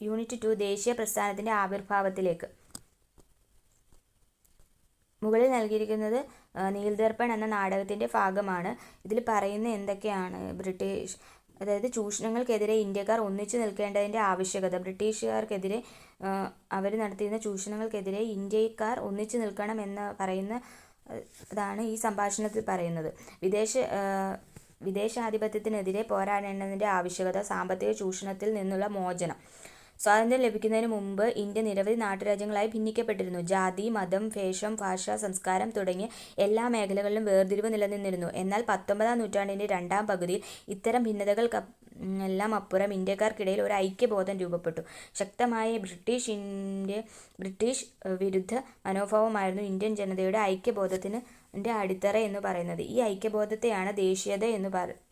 Unit 2 ദേശീയ പ്രസ്ഥാനത്തിൻ്റെ ആവിർഭാവത്തിലേക്ക്. മുകളിൽ നൽകിയിരിക്കുന്നത് നീൽദർപ്പൺ എന്ന നാടകത്തിൻ്റെ ഭാഗമാണ്. ഇതിൽ പറയുന്ന എന്തൊക്കെയാണ്? അതായത് ചൂഷണങ്ങൾക്കെതിരെ ഇന്ത്യക്കാർ ഒന്നിച്ചു നിൽക്കേണ്ടതിൻ്റെ ആവശ്യകത. ബ്രിട്ടീഷുകാർക്കെതിരെ അവർ നടത്തിയിരുന്ന ചൂഷണങ്ങൾക്കെതിരെ ഇന്ത്യക്കാർ ഒന്നിച്ചു നിൽക്കണം എന്ന് പറയുന്ന താണ് ഈ സംഭാഷണത്തിൽ പറയുന്നത്. വിദേശാധിപത്യത്തിനെതിരെ പോരാടേണ്ടതിൻ്റെ ആവശ്യകത. സാമ്പത്തിക ചൂഷണത്തിൽ നിന്നുള്ള മോചനം. സ്വാതന്ത്ര്യം ലഭിക്കുന്നതിന് മുമ്പ് ഇന്ത്യ നിരവധി നാട്ടുരാജ്യങ്ങളായി ഭിന്നിക്കപ്പെട്ടിരുന്നു. ജാതി, മതം, വേഷം, ഭാഷ, സംസ്കാരം തുടങ്ങിയ എല്ലാ മേഖലകളിലും വേർതിരിവ് നിലനിന്നിരുന്നു. എന്നാൽ 19-ാം നൂറ്റാണ്ടിൻ്റെ രണ്ടാം പകുതിയിൽ ഇത്തരം ഭിന്നതകൾക്കെല്ലാം അപ്പുറം ഇന്ത്യക്കാർക്കിടയിൽ ഒരു ഐക്യബോധം രൂപപ്പെട്ടു. ശക്തമായ ബ്രിട്ടീഷ് വിരുദ്ധ മനോഭാവമായിരുന്നു ഇന്ത്യൻ ജനതയുടെ ഐക്യബോധത്തിന് അടിത്തറ എന്ന് പറയുന്നത്. ഈ ഐക്യബോധത്തെയാണ് ദേശീയത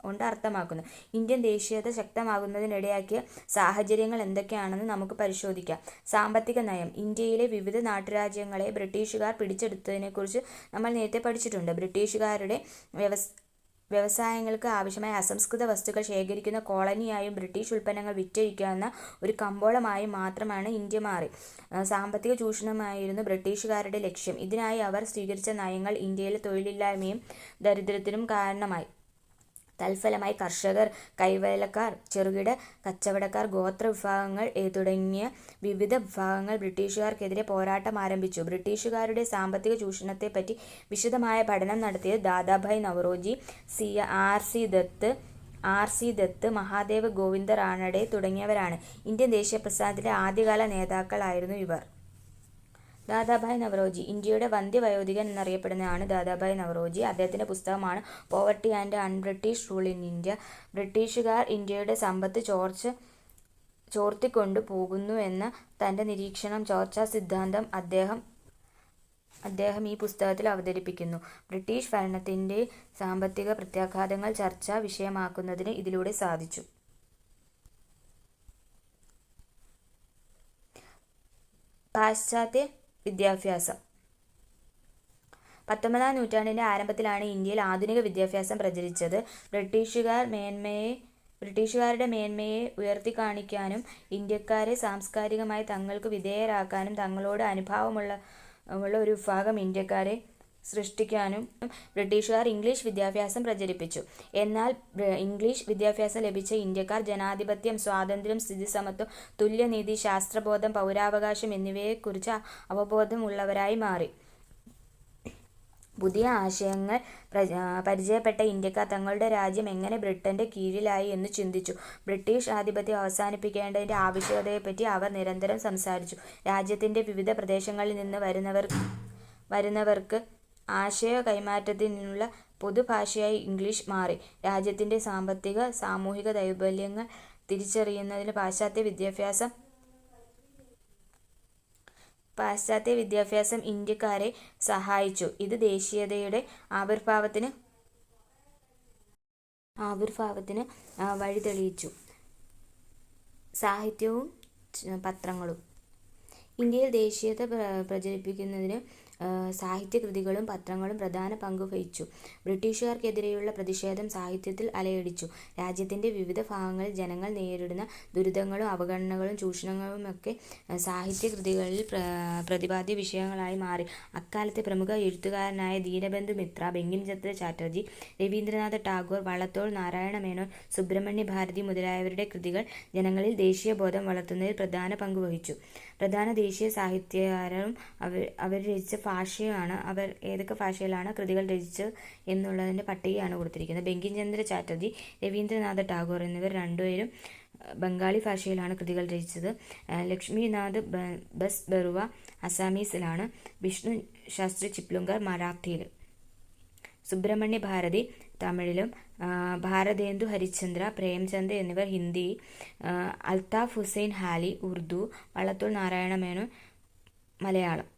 കൊണ്ട് അർത്ഥമാക്കുന്നത്. ഇന്ത്യൻ ദേശീയത ശക്തമാകുന്നതിനിടയാക്കിയ സാഹചര്യങ്ങൾ എന്തൊക്കെയാണെന്ന് നമുക്ക് പരിശോധിക്കാം. സാമ്പത്തിക നയം. ഇന്ത്യയിലെ വിവിധ നാട്ടുരാജ്യങ്ങളെ ബ്രിട്ടീഷുകാർ പിടിച്ചെടുത്തതിനെക്കുറിച്ച് നമ്മൾ നേരത്തെ പഠിച്ചിട്ടുണ്ട്. ബ്രിട്ടീഷുകാരുടെ വ്യവസായങ്ങൾക്ക് ആവശ്യമായ അസംസ്കൃത വസ്തുക്കൾ ശേഖരിക്കുന്ന കോളനിയായും ബ്രിട്ടീഷ് ഉൽപ്പന്നങ്ങൾ വിറ്റഴിക്കാവുന്ന ഒരു കമ്പോളമായും മാത്രമാണ് ഇന്ത്യ മാറി. സാമ്പത്തിക ചൂഷണമായിരുന്നു ബ്രിട്ടീഷുകാരുടെ ലക്ഷ്യം. ഇതിനായി അവർ സ്വീകരിച്ച നയങ്ങൾ ഇന്ത്യയിലെ തൊഴിലില്ലായ്മയും ദരിദ്രത്തിനും കാരണമായി. തൽഫലമായി കർഷകർ, കൈവേലക്കാർ, ചെറുകിട കച്ചവടക്കാർ, ഗോത്ര വിഭാഗങ്ങൾ തുടങ്ങിയ വിവിധ വിഭാഗങ്ങൾ ബ്രിട്ടീഷുകാർക്കെതിരെ പോരാട്ടം ആരംഭിച്ചു. ബ്രിട്ടീഷുകാരുടെ സാമ്പത്തിക ചൂഷണത്തെപ്പറ്റി വിശദമായ പഠനം നടത്തിയത് ദാദാഭായ് നവറോജി, ആർ സി ദത്ത്, മഹാദേവ് ഗോവിന്ദ റാനഡെ തുടങ്ങിയവരാണ്. ഇന്ത്യൻ ദേശീയ പ്രസ്ഥാനത്തിൻ്റെ ആദ്യകാല നേതാക്കളായിരുന്നു ഇവർ. ദാദാഭായ് നവറോജി. ഇന്ത്യയുടെ വന്ധ്യവയോധികൻ എന്നറിയപ്പെടുന്നതാണ് ദാദാഭായ് നവറോജി. അദ്ദേഹത്തിൻ്റെ പുസ്തകമാണ് poverty and un-British rule in India. ബ്രിട്ടീഷുകാർ ഇന്ത്യയുടെ സമ്പത്ത് ചോർത്തിക്കൊണ്ടു പോകുന്നു എന്ന തൻ്റെ നിരീക്ഷണം, ചോർച്ചാ സിദ്ധാന്തം അദ്ദേഹം ഈ പുസ്തകത്തിൽ അവതരിപ്പിക്കുന്നു. ബ്രിട്ടീഷ് ഭരണത്തിൻ്റെ സാമ്പത്തിക പ്രത്യാഘാതങ്ങൾ ചർച്ചാ വിഷയമാക്കുന്നതിന് ഇതിലൂടെ സാധിച്ചു. പാശ്ചാത്യ വിദ്യാഭ്യാസം. 19-ാം നൂറ്റാണ്ടിൻ്റെ ആരംഭത്തിലാണ് ഇന്ത്യയിൽ ആധുനിക വിദ്യാഭ്യാസം പ്രചരിച്ചത്. ബ്രിട്ടീഷുകാരുടെ മേന്മയെ ഉയർത്തിക്കാണിക്കാനും ഇന്ത്യക്കാരെ സാംസ്കാരികമായി തങ്ങൾക്ക് വിധേയരാക്കാനും തങ്ങളോട് അനുഭാവമുള്ള ഒരു വിഭാഗം ഇന്ത്യക്കാരെ സൃഷ്ടിക്കാനും ബ്രിട്ടീഷുകാർ ഇംഗ്ലീഷ് വിദ്യാഭ്യാസം പ്രചരിപ്പിച്ചു. എന്നാൽ ഇംഗ്ലീഷ് വിദ്യാഭ്യാസം ലഭിച്ച ഇന്ത്യക്കാർ ജനാധിപത്യം, സ്വാതന്ത്ര്യം, സ്ഥിതിസമത്വം, തുല്യനീതി, ശാസ്ത്രബോധം, പൗരാവകാശം എന്നിവയെക്കുറിച്ച് അവബോധമുള്ളവരായി മാറി. പുതിയ ആശയങ്ങൾ പരിചയപ്പെട്ട ഇന്ത്യക്കാർ തങ്ങളുടെ രാജ്യം എങ്ങനെ ബ്രിട്ടൻ്റെ കീഴിലായി എന്ന് ചിന്തിച്ചു. ബ്രിട്ടീഷ് ആധിപത്യം അവസാനിപ്പിക്കേണ്ടതിൻ്റെ ആവശ്യകതയെപ്പറ്റി അവർ നിരന്തരം സംസാരിച്ചു. രാജ്യത്തിൻ്റെ വിവിധ പ്രദേശങ്ങളിൽ നിന്ന് വരുന്നവർക്ക് ആശയ കൈമാറ്റത്തിനുള്ള പൊതുഭാഷയായി ഇംഗ്ലീഷ് മാറി. രാജ്യത്തിൻ്റെ സാമ്പത്തിക, സാമൂഹിക ദൗർബല്യങ്ങൾ തിരിച്ചറിയുന്നതിന് പാശ്ചാത്യ വിദ്യാഭ്യാസം ഇന്ത്യക്കാരെ സഹായിച്ചു. ഇത് ദേശീയതയുടെ ആവിർഭാവത്തിന് വഴിതെളിയിച്ചു. സാഹിത്യവും പത്രങ്ങളും. ഇന്ത്യയിൽ ദേശീയത പ്രചരിപ്പിക്കുന്നതിന് സാഹിത്യകൃതികളും പത്രങ്ങളും പ്രധാന പങ്കുവഹിച്ചു. ബ്രിട്ടീഷുകാർക്കെതിരെയുള്ള പ്രതിഷേധം സാഹിത്യത്തിൽ അലയടിച്ചു. രാജ്യത്തിൻ്റെ വിവിധ ഭാഗങ്ങളിൽ ജനങ്ങൾ നേരിടുന്ന ദുരിതങ്ങളും അവഗണനകളും ചൂഷണങ്ങളുമൊക്കെ സാഹിത്യകൃതികളിൽ പ്രതിപാദ്യ വിഷയങ്ങളായി മാറി. അക്കാലത്തെ പ്രമുഖ എഴുത്തുകാരനായ ദീനബന്ധു മിത്ര, ബങ്കിംചന്ദ്ര ചാറ്റർജി, രവീന്ദ്രനാഥ ടാഗോർ, വള്ളത്തോൾ നാരായണ മേനോൻ, സുബ്രഹ്മണ്യ ഭാരതി മുതലായവരുടെ കൃതികൾ ജനങ്ങളിൽ ദേശീയബോധം വളർത്തുന്നതിൽ പ്രധാന പങ്കുവഹിച്ചു. പ്രധാന ദേശീയ സാഹിത്യകാരും അവർ രചിച്ച ഭാഷയാണ് ഏതൊക്കെ ഭാഷയിലാണ് കൃതികൾ രചിച്ചത് എന്നുള്ളതിൻ്റെ പട്ടികയാണ് കൊടുത്തിരിക്കുന്നത്. ബങ്കിംചന്ദ്ര ചാറ്റർജി, രവീന്ദ്രനാഥ ടാഗോർ എന്നിവർ രണ്ടുപേരും ബംഗാളി ഭാഷയിലാണ് കൃതികൾ രചിച്ചത്. ലക്ഷ്മിനാഥ് ബസ്ബറുവ അസാമീസിലാണ്. വിഷ്ണു ശാസ്ത്രി ചിപ്ലുങ്കർ മറാത്തിയിൽ. സുബ്രഹ്മണ്യ ഭാരതി തമിഴിലും ഭാരതേന്ദു ഹരിശ്ചന്ദ്ര, പ്രേംചന്ദ് എന്നിവർ ഹിന്ദി, അൽത്താഫ് ഹുസൈൻ ഹാലി ഉറുദു, വള്ളത്തോൾ നാരായണ മേനോൻ മലയാളം.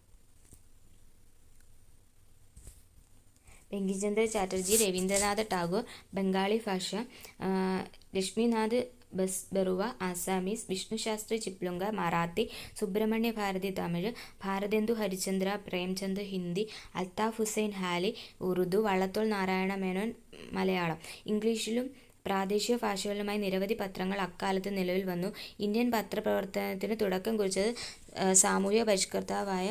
ബങ്കിംചന്ദ്ര ചാറ്റർജി, രവീന്ദ്രനാഥ ടാഗോർ ബംഗാളി ഭാഷ, ലക്ഷ്മിനാഥ് ബസ്ബറുവ ആസാമീസ്, വിഷ്ണു ശാസ്ത്രി ചിപ്ലുങ്കർ മറാത്തി, സുബ്രഹ്മണ്യ ഭാരതി തമിഴ്, ഭാരതേന്ദു ഹരിശ്ചന്ദ്ര പ്രേംചന്ദ് ഹിന്ദി, അൽത്താഫ് ഹുസൈൻ ഹാലി ഉറുദു, വള്ളത്തോൾ നാരായണ മേനോൻ മലയാളം. ഇംഗ്ലീഷിലും പ്രാദേശിക ഭാഷകളിലുമായി നിരവധി പത്രങ്ങൾ അക്കാലത്ത് നിലവിൽ വന്നു. ഇന്ത്യൻ പത്രപ്രവർത്തനത്തിന് തുടക്കം കുറിച്ചത് സാമൂഹിക പരിഷ്കർത്താവായ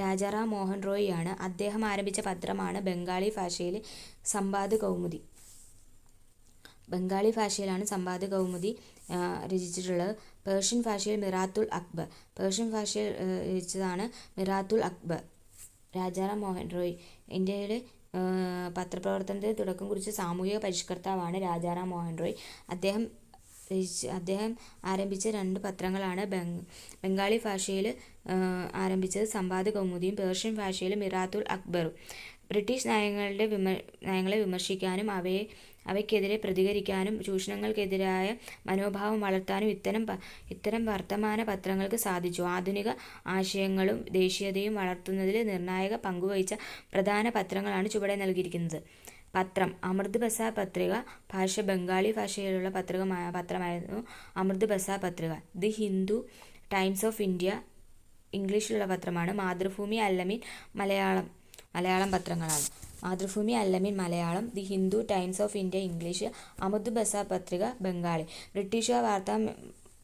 രാജാറാം മോഹൻ റോയിയാണ്. അദ്ദേഹം ആരംഭിച്ച പത്രമാണ് ബംഗാളി ഭാഷയിലെ സംബാദ് കൗമുദി. ബംഗാളി ഭാഷയിലാണ് സംബാദ് കൗമുദി രചിച്ചിട്ടുള്ളത്. പേർഷ്യൻ ഭാഷയിൽ മിറാത്തുൽ അക്ബർ. പേർഷ്യൻ ഭാഷയിൽ രചിച്ചതാണ് മിറാത്തുൽ അക്ബർ. രാജാറാം മോഹൻ റോയ് ഇന്ത്യയുടെ പത്രപ്രവർത്തനത്തിന് തുടക്കം കുറിച്ച സാമൂഹിക പരിഷ്കർത്താവാണ് രാജാറാം മോഹൻ റോയ്. അദ്ദേഹം ആരംഭിച്ച 2 പത്രങ്ങളാണ് ബംഗാളി ഭാഷയിൽ ആരംഭിച്ചത് സംബാദ് കൗമുദിയും പേർഷ്യൻ ഭാഷയിൽ മിറാത്തുൽ അക്ബറും. ബ്രിട്ടീഷ് നയങ്ങളെ വിമർശിക്കാനും അവയ്ക്കെതിരെ പ്രതികരിക്കാനും ചൂഷണങ്ങൾക്കെതിരായ മനോഭാവം വളർത്താനും ഇത്തരം വർത്തമാന പത്രങ്ങൾക്ക് സാധിച്ചു. ആധുനിക ആശയങ്ങളും ദേശീയതയും വളർത്തുന്നതിൽ നിർണായക പങ്കുവഹിച്ച പ്രധാന പത്രങ്ങളാണ് ചുവടെ നൽകിയിരിക്കുന്നത്. പത്രം. അമൃത് ബസാർ പത്രിക. ഭാഷ ബംഗാളി ഭാഷയിലുള്ള പത്രമായിരുന്നു Amrit Bazar Patrika. The Hindu, Times of India ഇംഗ്ലീഷിലുള്ള പത്രമാണ്. മാതൃഭൂമി, അല്ലമീൻ മലയാളം പത്രങ്ങളാണ്. Mathrubhumi, Alameen Malayalam, the Hindu, Times of India English, Amrit Bazar Patrika Bengali. ബ്രിട്ടീഷുകാർ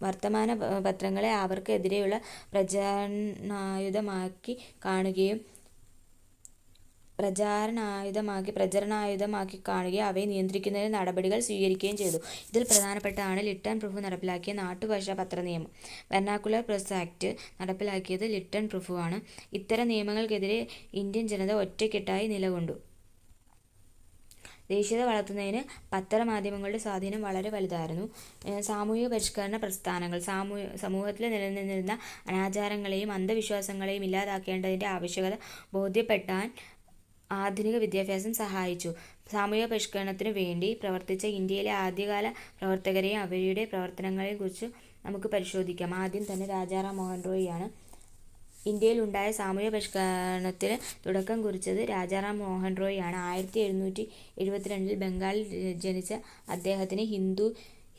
വർത്തമാന പത്രങ്ങളെ അവർക്കെതിരെയുള്ള പ്രചരണായുധമാക്കി കാണുകയും അവയെ നിയന്ത്രിക്കുന്നതിന് നടപടികൾ സ്വീകരിക്കുകയും ചെയ്തു. ഇതിൽ പ്രധാനപ്പെട്ടതാണ് ലിട്ടൺ പ്രഭു നടപ്പിലാക്കിയ നാട്ടുഭാഷാ പത്രനിയമം. വെർനാക്കുലർ പ്രസ് ആക്ട് നടപ്പിലാക്കിയത് ലിട്ടൺ പ്രഭുവാണ്. ഇത്തരം നിയമങ്ങൾക്കെതിരെ ഇന്ത്യൻ ജനത ഒറ്റക്കെട്ടായി നിലകൊണ്ടു. ദേശീയത വളർത്തുന്നതിന് പത്രമാധ്യമങ്ങളുടെ സ്വാധീനം വളരെ വലുതായിരുന്നു. സാമൂഹിക പരിഷ്കരണ പ്രസ്ഥാനങ്ങൾ. സമൂഹത്തിൽ നിലനിന്നിരുന്ന അനാചാരങ്ങളെയും അന്ധവിശ്വാസങ്ങളെയും ഇല്ലാതാക്കേണ്ടതിൻ്റെ ആവശ്യകത ബോധ്യപ്പെടാൻ ആധുനിക വിദ്യാഭ്യാസം സഹായിച്ചു. സാമൂഹിക പരിഷ്കരണത്തിനു വേണ്ടി പ്രവർത്തിച്ച ഇന്ത്യയിലെ ആദ്യകാല പ്രവർത്തകരെയും അവരുടെ പ്രവർത്തനങ്ങളെയും കുറിച്ച് നമുക്ക് പരിശോധിക്കാം. ആദ്യം തന്നെ രാജാറാം മോഹൻ റോയിയാണ്. ഇന്ത്യയിൽ ഉണ്ടായ സാമൂഹിക പരിഷ്കരണത്തിന് തുടക്കം കുറിച്ചത് രാജാറാം മോഹൻ റോയിയാണ്. 1772 ബംഗാളിൽ ജനിച്ച അദ്ദേഹത്തിന്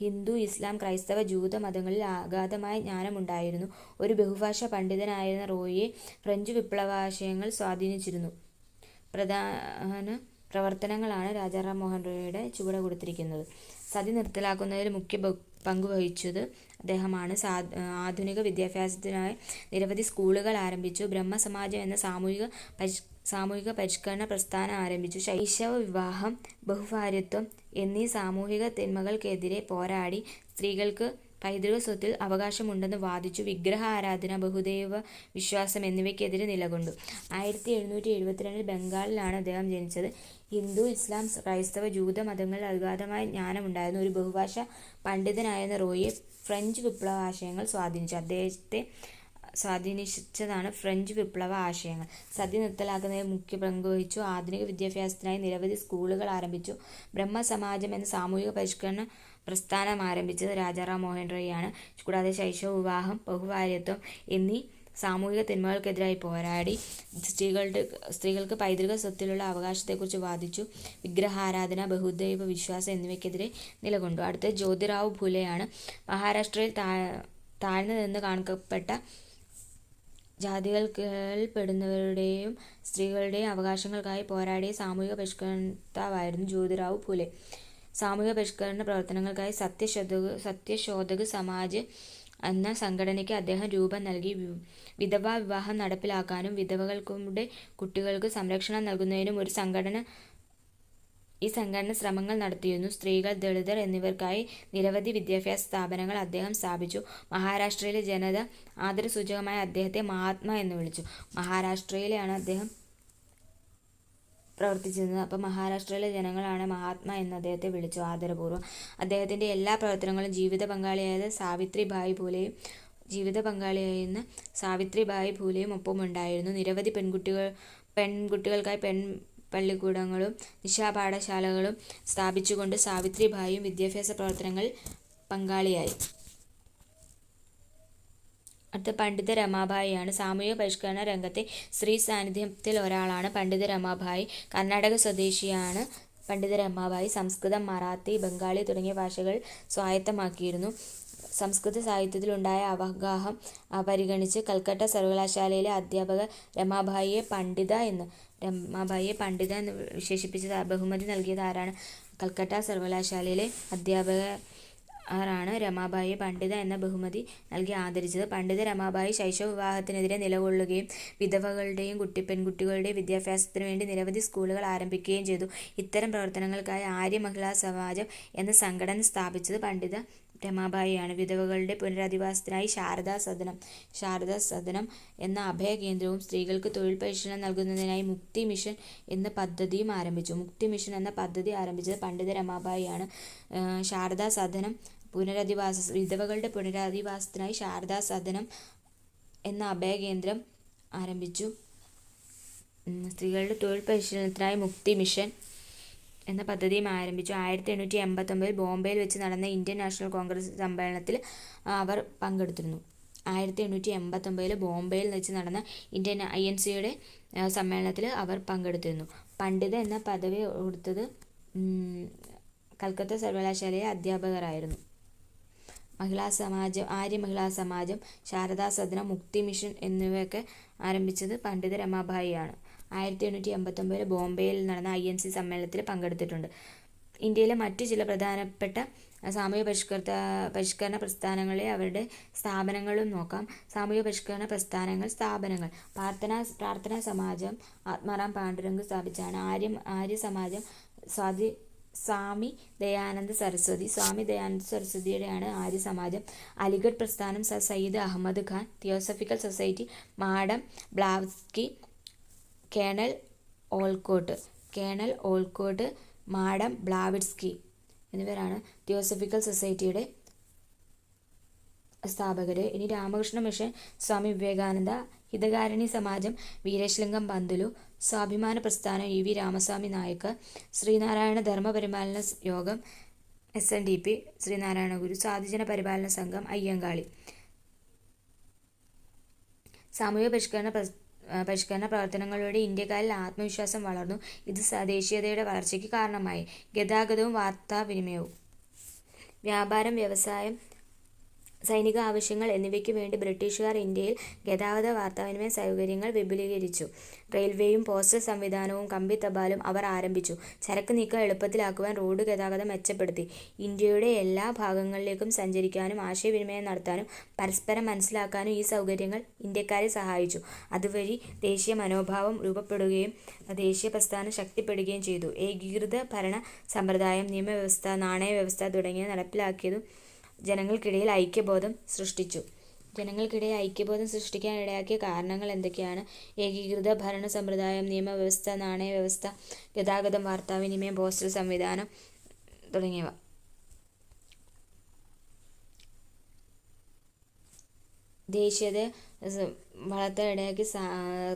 ഹിന്ദു, ഇസ്ലാം, ക്രൈസ്തവ, ജൂത മതങ്ങളിൽ അഗാധമായ ജ്ഞാനമുണ്ടായിരുന്നു. ഒരു ബഹുഭാഷാ പണ്ഡിതനായിരുന്ന റോയിയെ ഫ്രഞ്ച് വിപ്ലവാശയങ്ങൾ സ്വാധീനിച്ചിരുന്നു. പ്രധാന പ്രവർത്തനങ്ങളാണ് രാജാറാം മോഹൻ റോയിയുടെ ചുവടെ കൊടുത്തിരിക്കുന്നത്. സതി നിർത്തലാക്കുന്നതിൽ മുഖ്യ പങ്ക് വഹിച്ചത് അദ്ദേഹമാണ്. ആധുനിക വിദ്യാഭ്യാസത്തിനായി നിരവധി സ്കൂളുകൾ ആരംഭിച്ചു. ബ്രഹ്മസമാജം എന്ന സാമൂഹിക പരിഷ്കരണ പ്രസ്ഥാനം ആരംഭിച്ചു. ശൈശവ വിവാഹം, ബഹുഭാര്യത്വം എന്നീ സാമൂഹിക തിന്മകൾക്കെതിരെ പോരാടി. സ്ത്രീകൾക്ക് പൈതൃക സ്വത്തിൽ അവകാശമുണ്ടെന്ന് വാദിച്ചു. വിഗ്രഹ ആരാധന, ബഹുദൈവ വിശ്വാസം എന്നിവയ്ക്കെതിരെ നിലകൊണ്ടു. 1772 ബംഗാളിലാണ് അദ്ദേഹം ജനിച്ചത്. ഹിന്ദു, ഇസ്ലാം, ക്രൈസ്തവ, ജൂത മതങ്ങളിൽ അഗാധമായ ജ്ഞാനമുണ്ടായിരുന്ന ഒരു ബഹുഭാഷാ പണ്ഡിതനായിരുന്ന റോയിയെ ഫ്രഞ്ച് വിപ്ലവാശയങ്ങൾ സ്വാധീനിച്ചു. അദ്ദേഹത്തെ സ്വാധീനിച്ചതാണ് ഫ്രഞ്ച് വിപ്ലവ ആശയങ്ങൾ. സതി നിർത്തലാക്കുന്നതിൽ മുഖ്യ പങ്ക് വഹിച്ചു. ആധുനിക വിദ്യാഭ്യാസത്തിനായി നിരവധി സ്കൂളുകൾ ആരംഭിച്ചു. ബ്രഹ്മസമാജം എന്ന സാമൂഹിക പരിഷ്കരണ പ്രസ്ഥാനം ആരംഭിച്ചത് രാജാറാം മോഹൻ റോയിയാണ്. കൂടാതെ ശൈശവ വിവാഹം, ബഹുഭാര്യത്വം എന്നീ സാമൂഹിക തിന്മകൾക്കെതിരായി പോരാടി. സ്ത്രീകൾക്ക് പൈതൃക സ്വത്തിലുള്ള അവകാശത്തെക്കുറിച്ച് വാദിച്ചു. വിഗ്രഹാരാധന, ബഹുദൈവ വിശ്വാസം എന്നിവയ്ക്കെതിരെ നിലകൊണ്ടു. അടുത്തത് ജ്യോതിറാവു ഫുലെയാണ്. മഹാരാഷ്ട്രയിൽ താഴ്ന്നു നിന്ന് കാണപ്പെട്ട ജാതികളിൽപ്പെടുന്നവരുടെയും സ്ത്രീകളുടെയും അവകാശങ്ങൾക്കായി പോരാടിയ സാമൂഹിക പരിഷ്കർത്താവായിരുന്നു ജ്യോതിറാവു ഫുലെ. സാമൂഹിക പരിഷ്കരണ പ്രവർത്തനങ്ങൾക്കായി സത്യശോധക് സമാജ് എന്ന സംഘടനയ്ക്ക് അദ്ദേഹം രൂപം നൽകി. വിധവാ വിവാഹം നടപ്പിലാക്കാനും വിധവകളുടെ കുട്ടികൾക്ക് സംരക്ഷണം നൽകുന്നതിനും ഈ സംഘടന ശ്രമങ്ങൾ നടത്തിയിരുന്നു. സ്ത്രീകൾ, ദളിതർ എന്നിവർക്കായി നിരവധി വിദ്യാഭ്യാസ സ്ഥാപനങ്ങൾ അദ്ദേഹം സ്ഥാപിച്ചു. മഹാരാഷ്ട്രയിലെ ജനത ആദരസൂചകമായി അദ്ദേഹത്തെ മഹാത്മാ എന്ന് വിളിച്ചു. മഹാരാഷ്ട്രയിലാണ് അദ്ദേഹം പ്രവർത്തിച്ചിരുന്നത്. അപ്പോൾ മഹാരാഷ്ട്രയിലെ ജനങ്ങളാണ് മഹാത്മാ എന്ന് അദ്ദേഹത്തെ വിളിച്ചു ആദരപൂർവ്വം. അദ്ദേഹത്തിൻ്റെ എല്ലാ പ്രവർത്തനങ്ങളും ജീവിത പങ്കാളിയായിരുന്ന സാവിത്രിബായി ഫൂലെയും ഒപ്പമുണ്ടായിരുന്നു. നിരവധി പെൺകുട്ടികൾക്കായി പള്ളിക്കൂടങ്ങളും നിശാപാഠശാലകളും സ്ഥാപിച്ചുകൊണ്ട് സാവിത്രിബായിയും വിദ്യാഭ്യാസ പ്രവർത്തനങ്ങളിൽ പങ്കാളിയായി. അടുത്ത പണ്ഡിത രമാബായിയാണ്. സാമൂഹിക പരിഷ്കരണ രംഗത്തെ സ്ത്രീ സാന്നിധ്യത്തിൽ ഒരാളാണ് പണ്ഡിത രമാബായി. കർണാടക സ്വദേശിയാണ് പണ്ഡിത രമാബായി. സംസ്കൃതം, മറാത്തി, ബംഗാളി തുടങ്ങിയ ഭാഷകൾ സ്വായത്തമാക്കിയിരുന്നു. സംസ്കൃത സാഹിത്യത്തിലുണ്ടായ അവഗാഹം പരിഗണിച്ച് കൽക്കട്ട സർവകലാശാലയിലെ അധ്യാപകർ രമാബായിയെ പണ്ഡിത എന്ന് വിശേഷിപ്പിച്ചത്. ബഹുമതി നൽകിയത് ആരാണ്? കൽക്കട്ട സർവകലാശാലയിലെ അധ്യാപകരാണ് രമാബായിയെ പണ്ഡിത എന്ന ബഹുമതി നൽകി ആദരിച്ചത്. പണ്ഡിത രമാബായി ശൈശവ വിവാഹത്തിനെതിരെ നിലകൊള്ളുകയും വിധവകളുടെയും പെൺകുട്ടികളുടെയും വിദ്യാഭ്യാസത്തിനു വേണ്ടി നിരവധി സ്കൂളുകൾ ആരംഭിക്കുകയും ചെയ്തു. ഇത്തരം പ്രവർത്തനങ്ങൾക്കായി ആര്യ മഹിളാ സമാജം എന്ന സംഘടന സ്ഥാപിച്ചത് പണ്ഡിത രമാബായിയാണ്. വിധവകളുടെ പുനരധിവാസത്തിനായി ശാരദാ സദനം എന്ന അഭയ കേന്ദ്രവും സ്ത്രീകൾക്ക് തൊഴിൽ പരിശീലനം നൽകുന്നതിനായി മുക്തി മിഷൻ എന്ന പദ്ധതിയും ആരംഭിച്ചു. മുക്തി മിഷൻ എന്ന പദ്ധതി ആരംഭിച്ചത് പണ്ഡിത രമാബായിയാണ്. ശാരദാ സദനം വിധവകളുടെ പുനരധിവാസത്തിനായി ശാരദാ സദനം എന്ന അഭയ കേന്ദ്രം ആരംഭിച്ചു. സ്ത്രീകളുടെ തൊഴിൽ പരിശീലനത്തിനായി മുക്തി മിഷൻ എന്ന പദ്ധതിയും ആരംഭിച്ചു. 1889 ബോംബെയിൽ വെച്ച് നടന്ന ഇന്ത്യൻ നാഷണൽ കോൺഗ്രസ് സമ്മേളനത്തിൽ അവർ പങ്കെടുത്തിരുന്നു. 1889 ബോംബെയിൽ വെച്ച് നടന്ന ഇന്ത്യൻ INCയുടെ സമ്മേളനത്തിൽ അവർ പങ്കെടുത്തിരുന്നു. പണ്ഡിത എന്ന പദവി കൊടുത്തത് കൽക്കത്ത സർവകലാശാലയിലെ അധ്യാപകരായിരുന്നു. ആര്യ മഹിളാ സമാജം, ശാരദാ സദനം, മുക്തി മിഷൻ എന്നിവയൊക്കെ ആരംഭിച്ചത് പണ്ഡിത രമാബായിയാണ്. 1889 ബോംബെയിൽ നടന്ന INC സമ്മേളനത്തിൽ പങ്കെടുത്തിട്ടുണ്ട്. ഇന്ത്യയിലെ മറ്റു ചില പ്രധാനപ്പെട്ട സാമൂഹ്യ പരിഷ്കരണ പ്രസ്ഥാനങ്ങളെ അവരുടെ സ്ഥാപനങ്ങളും നോക്കാം. സാമൂഹ്യ പരിഷ്കരണ സ്ഥാപനങ്ങൾ പ്രാർത്ഥനാ സമാജം ആത്മാറാം പാണ്ഡുരംഗ് സ്ഥാപിച്ചാണ്. ആര്യ സമാജം സ്വാമി ദയാനന്ദ സരസ്വതിയുടെയാണ് ആര്യ സമാജം. അലിഗഡ് പ്രസ്ഥാനം Syed Ahmad Khan. Theosophical society madam Blavatsky, colonel Olcott, madam Blavatsky എന്നിവരാണ് തിയോസഫിക്കൽ സൊസൈറ്റിയുടെ സ്ഥാപകർ. ഇനി രാമകൃഷ്ണ മിഷൻ സ്വാമി വിവേകാനന്ദ, ഹിതകാരിണി സമാജം വീരേശലിംഗം പന്തുലു, സ്വാഭിമാന പ്രസ്ഥാനം EV രാമസ്വാമി നായക്കർ, ശ്രീനാരായണ ധർമ്മപരിപാലന യോഗം SNDP ശ്രീനാരായണ ഗുരു, സാധുജന പരിപാലന സംഘം അയ്യങ്കാളി. സാമൂഹ്യ പരിഷ്കരണ പ്രവർത്തനങ്ങളിലൂടെ ഇന്ത്യക്കാരിൽ ആത്മവിശ്വാസം വളർന്നു. ഇത് ദേശീയതയുടെ വളർച്ചയ്ക്ക് കാരണമായി. ഗതാഗതവും വാർത്താവിനിമയവും, വ്യാപാരം, വ്യവസായം, സൈനിക ആവശ്യങ്ങൾ എന്നിവയ്ക്ക് വേണ്ടി ബ്രിട്ടീഷുകാർ ഇന്ത്യയിൽ ഗതാഗത വാർത്താവിനിമയ സൗകര്യങ്ങൾ വിപുലീകരിച്ചു. റെയിൽവേയും പോസ്റ്റൽ സംവിധാനവും കമ്പി തപാലും അവർ ആരംഭിച്ചു. ചരക്ക് നീക്കം എളുപ്പത്തിലാക്കുവാൻ റോഡ് ഗതാഗതം മെച്ചപ്പെടുത്തി. ഇന്ത്യയുടെ എല്ലാ ഭാഗങ്ങളിലേക്കും സഞ്ചരിക്കാനും ആശയവിനിമയം നടത്താനും പരസ്പരം മനസ്സിലാക്കാനും ഈ സൗകര്യങ്ങൾ ഇന്ത്യക്കാരെ സഹായിച്ചു. അതുവഴി ദേശീയ മനോഭാവം രൂപപ്പെടുകയും ദേശീയ പ്രസ്ഥാനം ശക്തിപ്പെടുകയും ചെയ്തു. ഏകീകൃത ഭരണ സമ്പ്രദായം, നിയമവ്യവസ്ഥ, നാണയവ്യവസ്ഥ തുടങ്ങിയവ നടപ്പിലാക്കിയതും ജനങ്ങൾക്കിടയിൽ ഐക്യബോധം സൃഷ്ടിക്കാൻ ഇടയാക്കിയ കാരണങ്ങൾ എന്തൊക്കെയാണ്? ഏകീകൃത ഭരണ സമ്പ്രദായം, നിയമവ്യവസ്ഥ, നാണയവ്യവസ്ഥ, ഗതാഗതം, വാർത്താവിനിമയം, പോസ്റ്റൽ സംവിധാനം തുടങ്ങിയവ. ദേശീയത വളർത്താൻ ഇടയാക്കിയ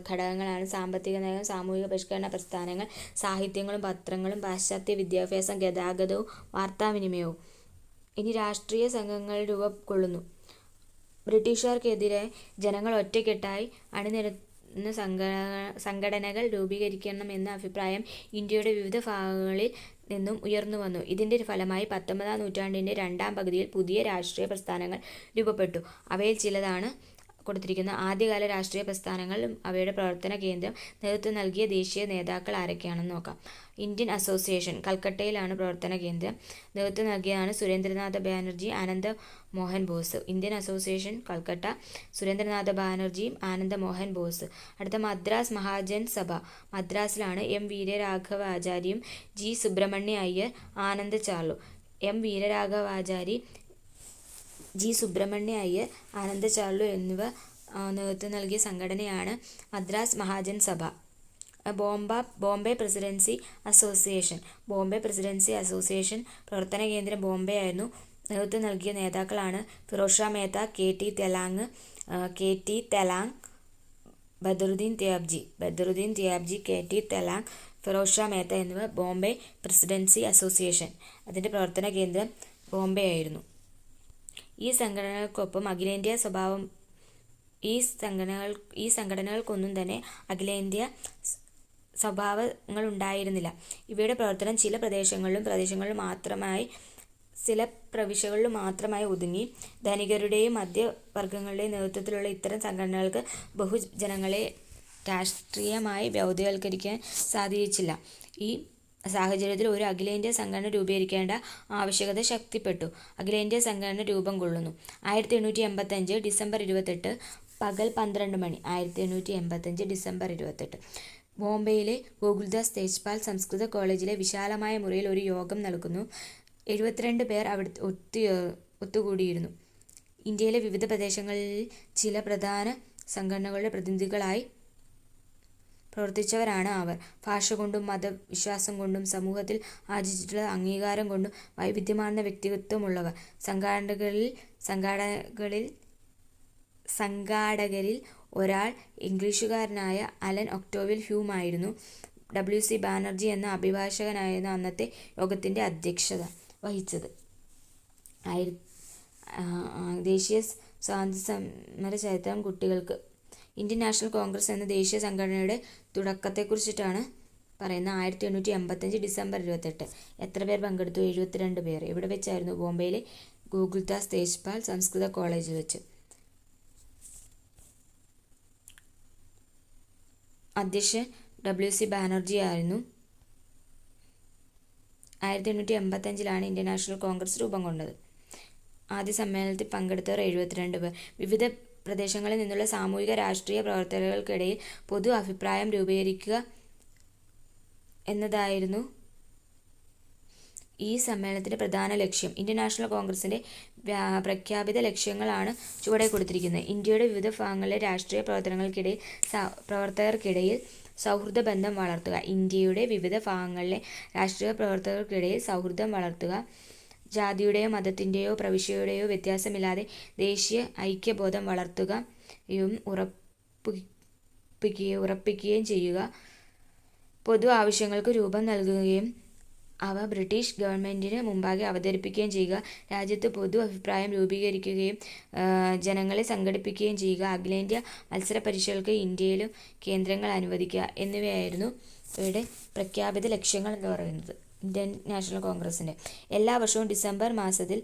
ഘടകങ്ങളാണ് സാമ്പത്തിക നയം, സാമൂഹിക പരിഷ്കരണ പ്രസ്ഥാനങ്ങൾ, സാഹിത്യങ്ങളും പത്രങ്ങളും, പാശ്ചാത്യ വിദ്യാഭ്യാസം, ഗതാഗതവും വാർത്താവിനിമയവും. ഇനി രാഷ്ട്രീയ സംഘങ്ങൾ രൂപകൊള്ളുന്നു. ബ്രിട്ടീഷുകാർക്കെതിരെ ജനങ്ങൾ ഒറ്റക്കെട്ടായി അണിനിരന്ന സംഘടനകൾ രൂപീകരിക്കണമെന്ന അഭിപ്രായം ഇന്ത്യയുടെ വിവിധ ഭാഗങ്ങളിൽ നിന്നും ഉയർന്നുവന്നു. ഇതിന്റെ ഫലമായി 19ാം നൂറ്റാണ്ടിന്റെ രണ്ടാം പകുതിയിൽ പുതിയ രാഷ്ട്രീയ പ്രസ്ഥാനങ്ങൾ രൂപപ്പെട്ടു. അവയിൽ ചിലതാണ് കൊടുത്തിരിക്കുന്നത്. ആദ്യകാല രാഷ്ട്രീയ പ്രസ്ഥാനങ്ങളും അവയുടെ പ്രവർത്തന കേന്ദ്രം, നേതൃത്വം നൽകിയ ദേശീയ നേതാക്കൾ ആരൊക്കെയാണെന്ന് നോക്കാം. ഇന്ത്യൻ അസോസിയേഷൻ കൽക്കട്ടയിലാണ് പ്രവർത്തന കേന്ദ്രം. നേതൃത്വം നൽകിയതാണ് സുരേന്ദ്രനാഥ ബാനർജി, ആനന്ദ മോഹൻ ബോസ്. ഇന്ത്യൻ അസോസിയേഷൻ കൽക്കട്ട, സുരേന്ദ്രനാഥ ബാനർജിയും ആനന്ദ മോഹൻ ബോസ്. അടുത്ത മദ്രാസ് മഹാജൻ സഭ. മദ്രാസിലാണ് M. വീരരാഘവാചാരിയും G. Subrahmanya Iyer, Anand Charlu. M. Veeraraghavachari, G. Subrahmanya Iyer, Anand Charlu എന്നിവ നേതൃത്വം നൽകിയ സംഘടനയാണ് മദ്രാസ് മഹാജൻ സഭ. Bombay presidency association. Bombay presidency association പ്രവർത്തന കേന്ദ്രം ബോംബെ ആയിരുന്നു. നേതൃത്വം നൽകിയ നേതാക്കളാണ് ഫിറോസ് ഷാ മേത്ത, KT തെലാങ്, ബദറുദ്ദീൻ ത്യാബ്ജി, KT തെലാങ്, ഫിറോസ് ഷാ മേത്ത എന്നിവർ. ബോംബെ പ്രസിഡൻസി അസോസിയേഷൻ അതിൻ്റെ പ്രവർത്തന കേന്ദ്രം ബോംബെ ആയിരുന്നു. ഈ സംഘടനകൾക്കൊപ്പം അഖിലേന്ത്യാ സ്വഭാവം ഈ സംഘടനകൾക്കൊന്നും തന്നെ അഖിലേന്ത്യാ സ്വഭാവങ്ങളുണ്ടായിരുന്നില്ല. ഇവയുടെ പ്രവർത്തനം ചില പ്രദേശങ്ങളിലും മാത്രമായി ഒതുങ്ങി. ധനികരുടെയും മധ്യവർഗങ്ങളുടെയും നേതൃത്വത്തിലുള്ള ഇത്തരം സംഘടനകൾക്ക് ബഹുജനങ്ങളെ രാഷ്ട്രീയമായി ബോധവൽക്കരിക്കാൻ സാധിച്ചില്ല. ഈ സാഹചര്യത്തിൽ ഒരു അഖിലേന്ത്യാ സംഘടന രൂപീകരിക്കേണ്ട ആവശ്യകത ശക്തിപ്പെട്ടു. അഖിലേന്ത്യാ സംഘടന രൂപം കൊള്ളുന്നു. 1885 ഡിസംബർ 28 പകൽ 12 മണി. 1885 ഡിസംബർ 28 ബോംബെയിലെ ഗോകുൽദാസ് തേജ്പാൽ സംസ്കൃത കോളേജിലെ വിശാലമായ മുറിയിൽ ഒരു യോഗം നടക്കുന്നു. 72 പേർ അവിടെ ഒത്തുകൂടിയിരുന്നു. ഇന്ത്യയിലെ വിവിധ പ്രദേശങ്ങളിൽ ചില പ്രധാന സംഘടനകളുടെ പ്രതിനിധികളായി പ്രവർത്തിച്ചവരാണ് അവർ. ഭാഷ കൊണ്ടും മതവിശ്വാസം കൊണ്ടും സമൂഹത്തിൽ ആർജിച്ചിട്ടുള്ള അംഗീകാരം കൊണ്ടും വൈവിധ്യമാർന്ന വ്യക്തിത്വമുള്ളവർ. സംഘാടകരിൽ ഒരാൾ ഇംഗ്ലീഷുകാരനായ അലൻ ഒക്ടേവിയൻ ഹ്യൂം ആയിരുന്നു. W.C. ബാനർജി എന്ന അഭിഭാഷകനായിരുന്നു അന്നത്തെ യോഗത്തിന്റെ അധ്യക്ഷത വഹിച്ചത്. ദേശീയ സ്വാതന്ത്ര്യസമര ചരിത്രം കുട്ടികൾക്ക്. ഇന്ത്യൻ നാഷണൽ കോൺഗ്രസ് എന്ന ദേശീയ സംഘടനയുടെ തുടക്കത്തെക്കുറിച്ചിട്ടാണ് പറയുന്നത്. 1885 ഡിസംബർ 28 എത്ര പേർ പങ്കെടുത്തു? 72 പേർ. എവിടെ വെച്ചായിരുന്നു? ബോംബെയിലെ ഗോകുൽദാസ് തേജ്പാൽ സംസ്കൃത കോളേജിൽ വെച്ച്. അധ്യക്ഷൻ W.C. ബാനർജി ആയിരുന്നു. 1885 ഇന്ത്യൻ നാഷണൽ കോൺഗ്രസ് രൂപം കൊണ്ടത്. ആദ്യ സമ്മേളനത്തിൽ പങ്കെടുത്തവർ 72 പേർ. വിവിധ പ്രദേശങ്ങളിൽ നിന്നുള്ള സാമൂഹിക രാഷ്ട്രീയ പ്രവർത്തകർക്കിടയിൽ പൊതു അഭിപ്രായം രൂപീകരിക്കുക എന്നതായിരുന്നു ഈ സമ്മേളനത്തിന്റെ പ്രധാന ലക്ഷ്യം. ഇന്ത്യൻ നാഷണൽ കോൺഗ്രസിന്റെ പ്രഖ്യാപിത ലക്ഷ്യങ്ങളാണ് ചുവടെ കൊടുത്തിരിക്കുന്നത്. ഇന്ത്യയുടെ വിവിധ ഭാഗങ്ങളിലെ രാഷ്ട്രീയ പ്രവർത്തകർക്കിടയിൽ സൗഹൃദ ബന്ധം വളർത്തുക. ഇന്ത്യയുടെ വിവിധ ഭാഗങ്ങളിലെ രാഷ്ട്രീയ പ്രവർത്തകർക്കിടയിൽ സൗഹൃദം വളർത്തുക. ജാതിയുടെയോ മതത്തിന്റെയോ പ്രവിശ്യയുടെയോ വ്യത്യാസമില്ലാതെ ദേശീയ ഐക്യബോധം വളർത്തുകയും ഉറപ്പിക്കുകയും ചെയ്യുക. പൊതു ആവശ്യങ്ങൾക്ക് രൂപം നൽകുകയും അവ ബ്രിട്ടീഷ് ഗവൺമെന്റിന് മുമ്പാകെ അവതരിപ്പിക്കുകയും ചെയ്യുക. രാജ്യത്ത് പൊതു അഭിപ്രായം രൂപീകരിക്കുകയും ജനങ്ങളെ സംഘടിപ്പിക്കുകയും ചെയ്യുക. അഖിലേന്ത്യാ മത്സര പരീക്ഷകൾക്ക് ഇന്ത്യയിലും കേന്ദ്രങ്ങൾ അനുവദിക്കുക എന്നിവയായിരുന്നു ഇവയുടെ പ്രഖ്യാപിത ലക്ഷ്യങ്ങൾ എന്ന് പറയുന്നത്. ഇന്ത്യൻ നാഷണൽ കോൺഗ്രസിന്റെ എല്ലാ വർഷവും ഡിസംബർ മാസത്തിൽ